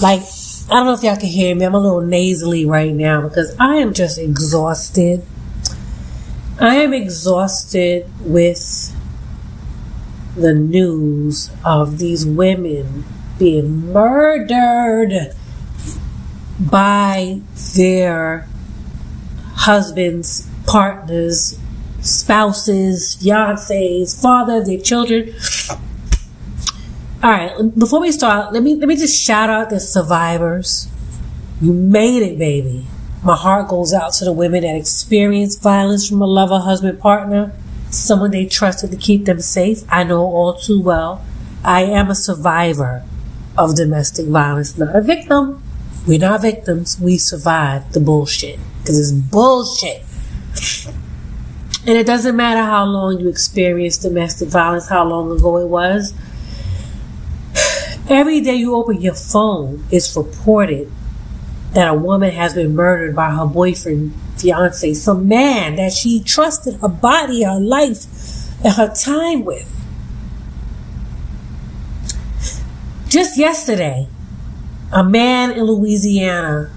Like, I don't know if y'all can hear me. I'm a little nasally right now because I am just exhausted. I am exhausted with the news of these women being murdered by their husbands, partners, spouses, fiancés, father of their children. All right, before we start, let me just shout out the survivors. You made it, baby. My heart goes out to the women that experienced violence from a lover, husband, partner, someone they trusted to keep them safe. I know all too well. I am a survivor of domestic violence, not a victim. We're not victims. We survived the bullshit because it's bullshit. And it doesn't matter how long you experienced domestic violence, how long ago it was. Every day you open your phone, it's reported that a woman has been murdered by her boyfriend, fiance, some man that she trusted her body, her life, and her time with. Just yesterday, a man in Louisiana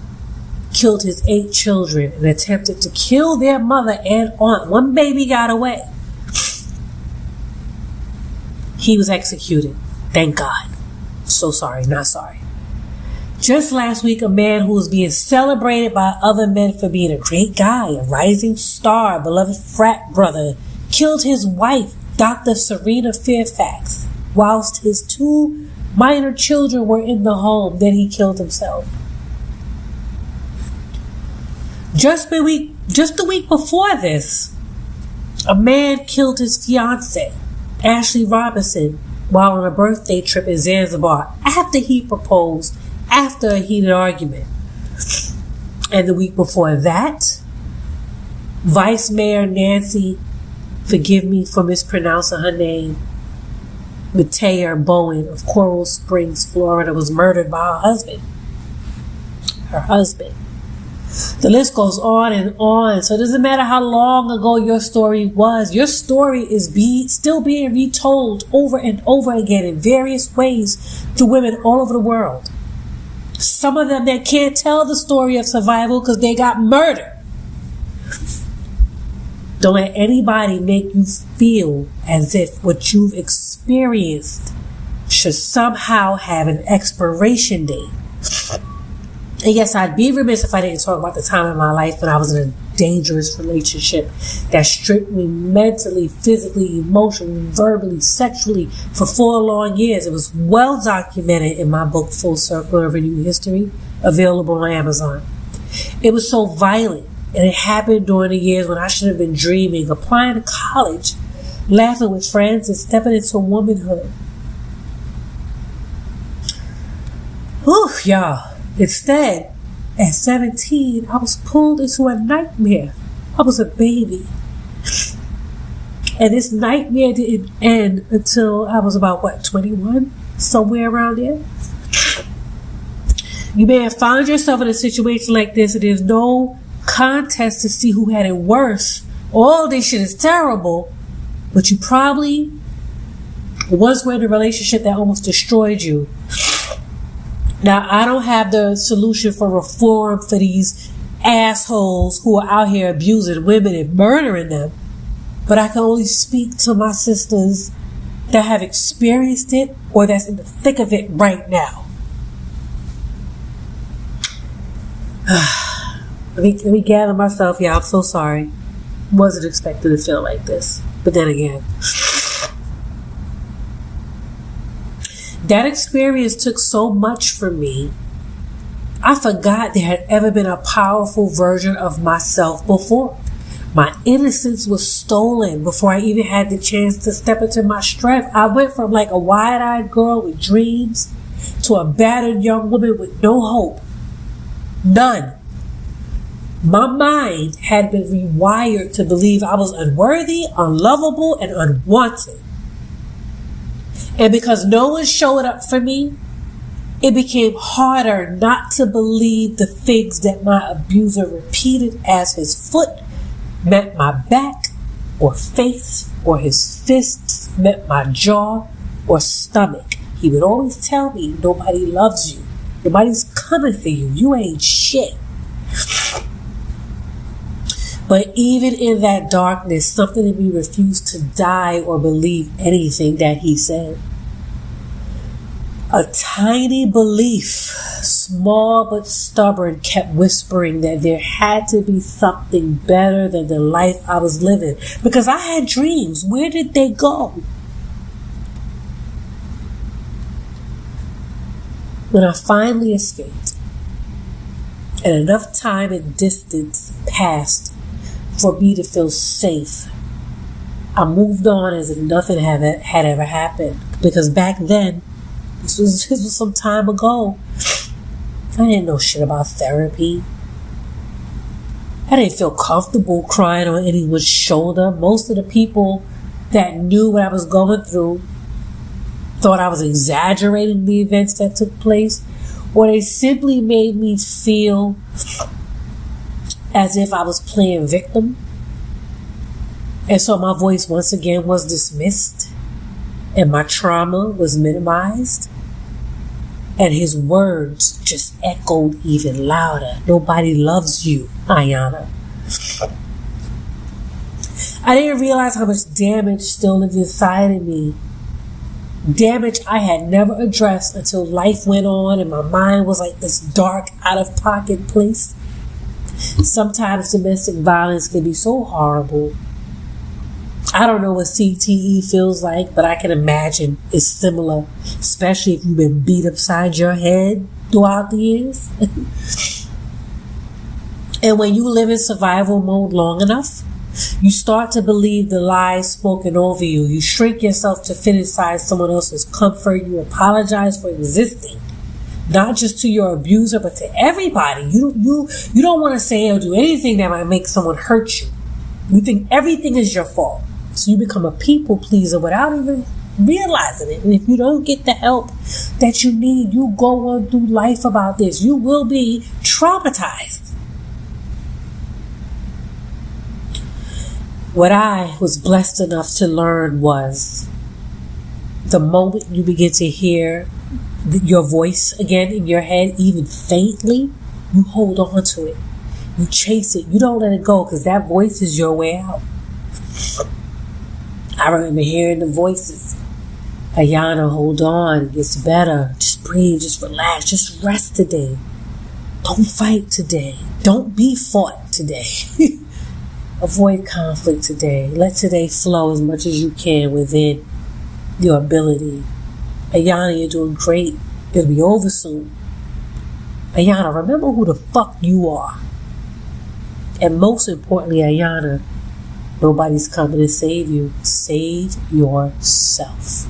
killed his 8 children and attempted to kill their mother and aunt. One baby got away. He was executed. Thank God. So sorry, not sorry. Just last week, a man who was being celebrated by other men for being a great guy, a rising star, beloved frat brother, killed his wife, Dr. Serena Fairfax, whilst his 2 minor children were in the home. Then he killed himself. Just the week before this, a man killed his fiancée, Ashley Robinson, while on a birthday trip in Zanzibar after he proposed, after a heated argument. And the week before that, Vice Mayor Nancy, forgive me for mispronouncing her name, Matea Bowen of Coral Springs, Florida, was murdered by her husband. Her husband. The list goes on and on. So it doesn't matter how long ago your story was. Your story is still being retold over and over again in various ways to women all over the world. Some of them that can't tell the story of survival because they got murdered. Don't let anybody make you feel as if what you've experienced should somehow have an expiration date. And yes, I'd be remiss if I didn't talk about the time in my life when I was in a dangerous relationship that stripped me mentally, physically, emotionally, verbally, sexually for 4 long years. It was well documented in my book, Full Circle of Renewed History, available on Amazon. It was so violent, and it happened during the years when I should have been dreaming, applying to college, laughing with friends, and stepping into womanhood. Whew, y'all. Instead, at 17, I was pulled into a nightmare. I was a baby. And this nightmare didn't end until I was about, 21? Somewhere around there. You may have found yourself in a situation like this, and there's no contest to see who had it worse. All this shit is terrible, but you probably once were in a relationship that almost destroyed you. Now, I don't have the solution for reform for these assholes who are out here abusing women and murdering them, but I can only speak to my sisters that have experienced it or that's in the thick of it right now. Let me gather myself. Yeah, I'm so sorry. Wasn't expecting to feel like this, but then again, that experience took so much from me. I forgot there had ever been a powerful version of myself before. My innocence was stolen before I even had the chance to step into my strength. I went from like a wide-eyed girl with dreams to a battered young woman with no hope. None. My mind had been rewired to believe I was unworthy, unlovable, and unwanted. And because no one showed up for me, it became harder not to believe the things that my abuser repeated as his foot met my back or face, or his fists met my jaw or stomach. He would always tell me, nobody loves you. Nobody's coming for you. You ain't shit. But even in that darkness, something in me refused to die or believe anything that he said. A tiny belief, small but stubborn, kept whispering that there had to be something better than the life I was living. Because I had dreams. Where did they go? When I finally escaped, and enough time and distance passed for me to feel safe, I moved on as if nothing had ever happened. Because back then, this was some time ago, I didn't know shit about therapy. I didn't feel comfortable crying on anyone's shoulder. Most of the people that knew what I was going through thought I was exaggerating the events that took place, or they simply made me feel as if I was playing victim. And so my voice once again was dismissed, and my trauma was minimized, and his words just echoed even louder. Nobody loves you, Ayana. I didn't realize how much damage still lived inside of me. Damage I had never addressed until life went on and my mind was like this dark, out-of-pocket place. Sometimes domestic violence can be so horrible. I don't know what CTE feels like, but I can imagine it's similar, especially if you've been beat upside your head throughout the years. And when you live in survival mode long enough, you start to believe the lies spoken over you. You shrink yourself to fit inside someone else's comfort. You apologize for existing, not just to your abuser, but to everybody. You don't want to say or do anything that might make someone hurt you. You think everything is your fault. So you become a people pleaser without even realizing it. And if you don't get the help that you need, you go on through life about this. You will be traumatized. What I was blessed enough to learn was the moment you begin to hear your voice again in your head, even faintly, you hold on to it. You chase it. You don't let it go, because that voice is your way out. I remember hearing the voices. Ayana, hold on. It gets better. Just breathe. Just relax. Just rest today. Don't fight today. Don't be fought today. Avoid conflict today. Let today flow as much as you can within your ability. Ayana, you're doing great. It'll be over soon. Ayana, remember who the fuck you are. And most importantly, Ayana, nobody's coming to save you. Save yourself.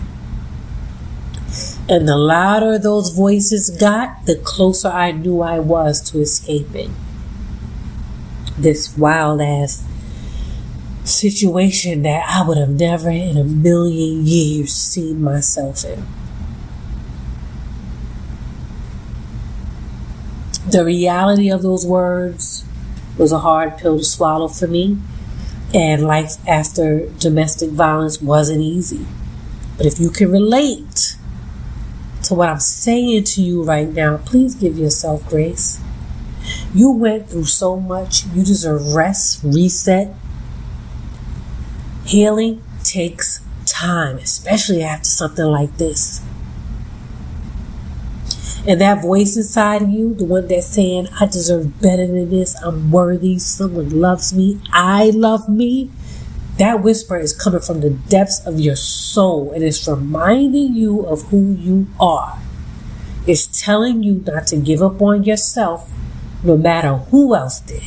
And the louder those voices got, the closer I knew I was to escaping this wild ass situation that I would have never in a million years seen myself in. The reality of those words was a hard pill to swallow for me, and life after domestic violence wasn't easy. But if you can relate to what I'm saying to you right now, please give yourself grace. You went through so much. You deserve rest, reset. Healing takes time, especially after something like this. And that voice inside of you, the one that's saying, I deserve better than this, I'm worthy, someone loves me, I love me, that whisper is coming from the depths of your soul, and it's reminding you of who you are. It's telling you not to give up on yourself, no matter who else did.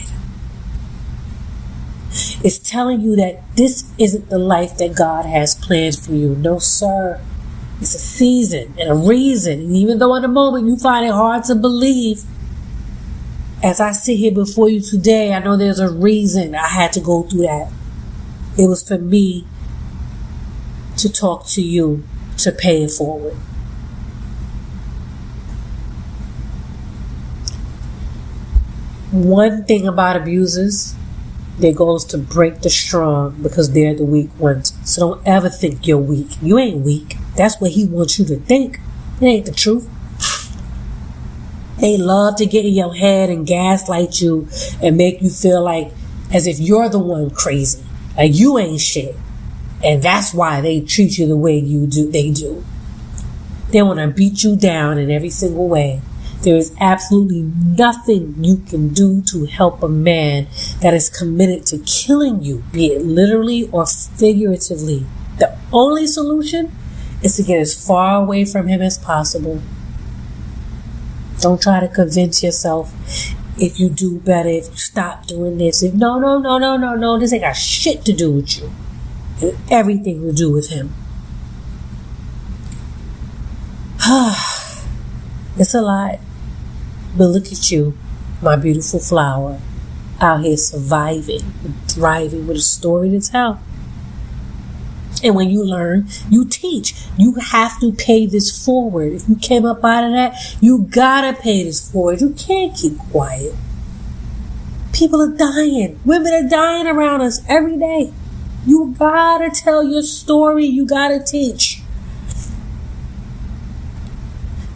It's telling you that this isn't the life that God has planned for you. No, sir. It's a season and a reason. And even though in the moment you find it hard to believe, as I sit here before you today, I know there's a reason I had to go through that. It was for me to talk to you, to pay it forward. One thing about abusers, their goal is to break the strong because they're the weak ones. So don't ever think you're weak. You ain't weak. That's what he wants you to think. It ain't the truth. They love to get in your head and gaslight you and make you feel like as if you're the one crazy. Like you ain't shit. And that's why they treat you the way they do. They want to beat you down in every single way. There is absolutely nothing you can do to help a man that is committed to killing you, be it literally or figuratively. The only solution is to get as far away from him as possible. Don't try to convince yourself if you do better, if you stop doing this. If no, this ain't got shit to do with you. And everything to do with him. It's a lot. But look at you, my beautiful flower, out here surviving and thriving with a story to tell. And when you learn, you teach. You have to pay this forward. If you came up out of that, you gotta pay this forward. You can't keep quiet. People are dying. Women are dying around us every day. You gotta tell your story. You gotta teach.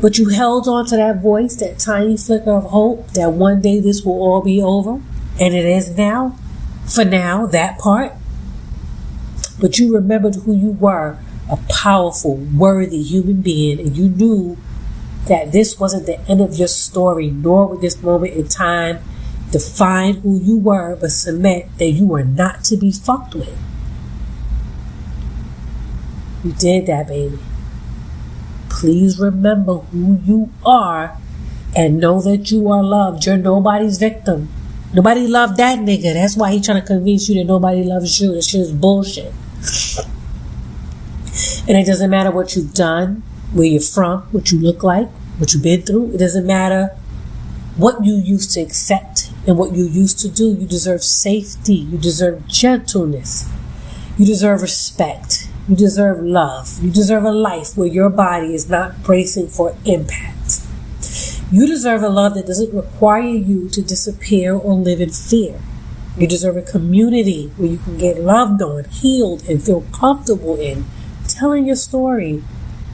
But you held on to that voice, that tiny flicker of hope that one day this will all be over. And it is now. For now, that part. But you remembered who you were, a powerful, worthy human being, and you knew that this wasn't the end of your story, nor would this moment in time define who you were, but cement that you were not to be fucked with. You did that, baby. Please remember who you are and know that you are loved. You're nobody's victim. Nobody loved that nigga. That's why he's trying to convince you that nobody loves you. That shit is bullshit. And it doesn't matter what you've done, where you're from, what you look like, what you've been through. It doesn't matter what you used to accept and what you used to do. You deserve safety. You deserve gentleness. You deserve respect. You deserve love. You deserve a life where your body is not bracing for impact. You deserve a love that doesn't require you to disappear or live in fear. You deserve a community where you can get loved on, healed, and feel comfortable in telling your story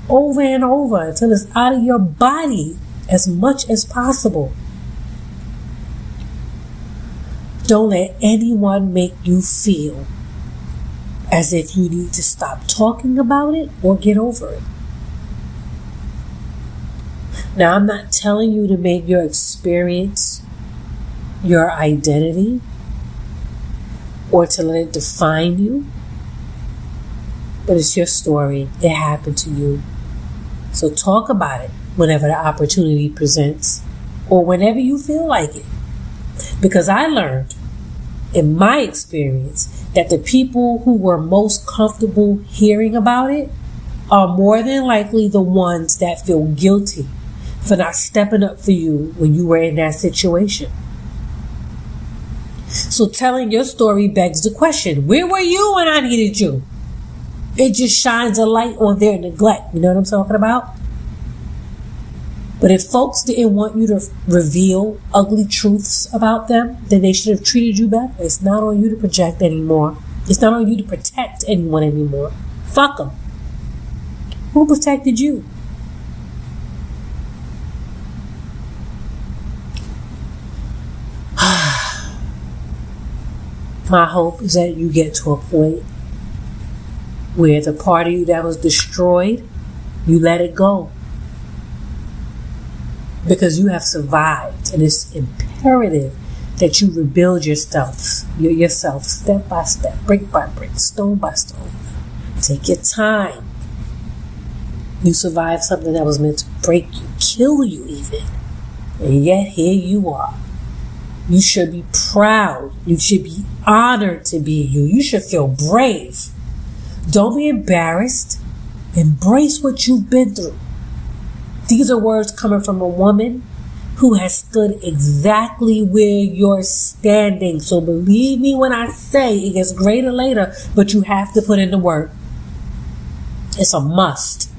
over and over until it's out of your body as much as possible. Don't let anyone make you feel as if you need to stop talking about it or get over it. Now, I'm not telling you to make your experience your identity or to let it define you, but it's your story. It happened to you. So talk about it whenever the opportunity presents or whenever you feel like it. Because I learned in my experience that the people who were most comfortable hearing about it are more than likely the ones that feel guilty for not stepping up for you when you were in that situation. So telling your story begs the question, where were you when I needed you? It just shines a light on their neglect. You know what I'm talking about? But if folks didn't want you to reveal ugly truths about them, then they should have treated you better. It's not on you to project anymore. It's not on you to protect anyone anymore. Fuck them. Who protected you? My hope is that you get to a point where the part of you that was destroyed, you let it go. Because you have survived, and it's imperative that you rebuild yourself step by step, brick by brick, stone by stone. Take your time. You survived something that was meant to break you, kill you even, and yet here you are. You should be proud. You should be honored to be you. You should feel brave. Don't be embarrassed. Embrace what you've been through. These are words coming from a woman who has stood exactly where you're standing. So believe me when I say it gets greater later, but you have to put in the work. It's a must.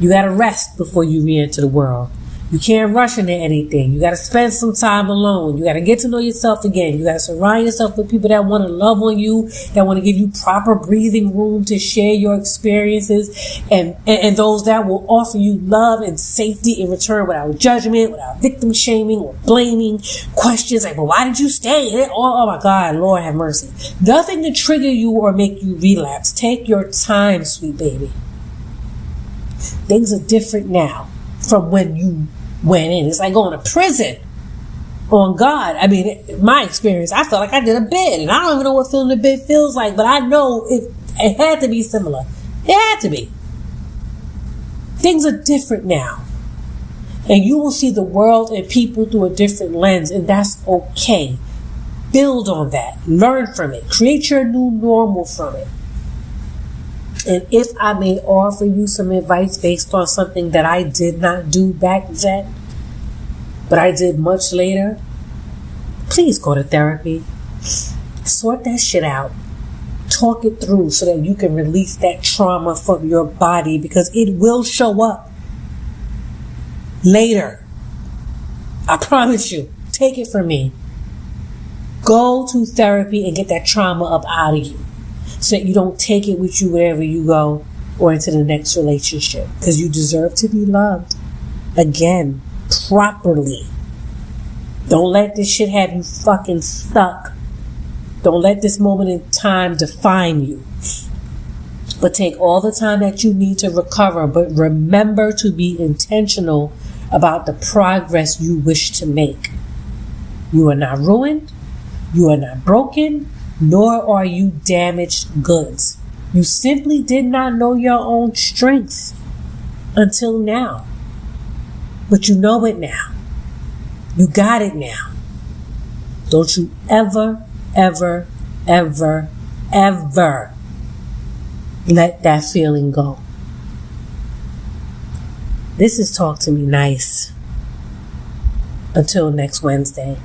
You got to rest before you re-enter the world. You can't rush into anything. You got to spend some time alone. You got to get to know yourself again. You got to surround yourself with people that want to love on you, that want to give you proper breathing room to share your experiences, and those that will offer you love and safety in return without judgment, without victim shaming or blaming questions like, well, why did you stay? Oh my God, Lord have mercy. Nothing to trigger you or make you relapse. Take your time, sweet baby. Things are different now from when you went in. It's like going to prison. On God. I mean, my experience, I felt like I did a bid, and I don't even know what feeling a bid feels like, but I know it had to be similar. It had to be. Things are different now. And you will see the world and people through a different lens, and that's okay. Build on that. Learn from it. Create your new normal from it. And if I may offer you some advice based on something that I did not do back then, but I did much later, please go to therapy. Sort that shit out. Talk it through so that you can release that trauma from your body, because it will show up later. I promise you. Take it from me. Go to therapy and get that trauma up out of you so that you don't take it with you wherever you go or into the next relationship, because you deserve to be loved again, properly. Don't let this shit have you fucking stuck. Don't let this moment in time define you. But take all the time that you need to recover, but remember to be intentional about the progress you wish to make. You are not ruined. You are not broken, nor are you damaged goods. You simply did not know your own strength until now. But you know it now. You got it now. Don't you ever, ever, ever, ever let that feeling go. This is Talk to Me Nice. Until next Wednesday.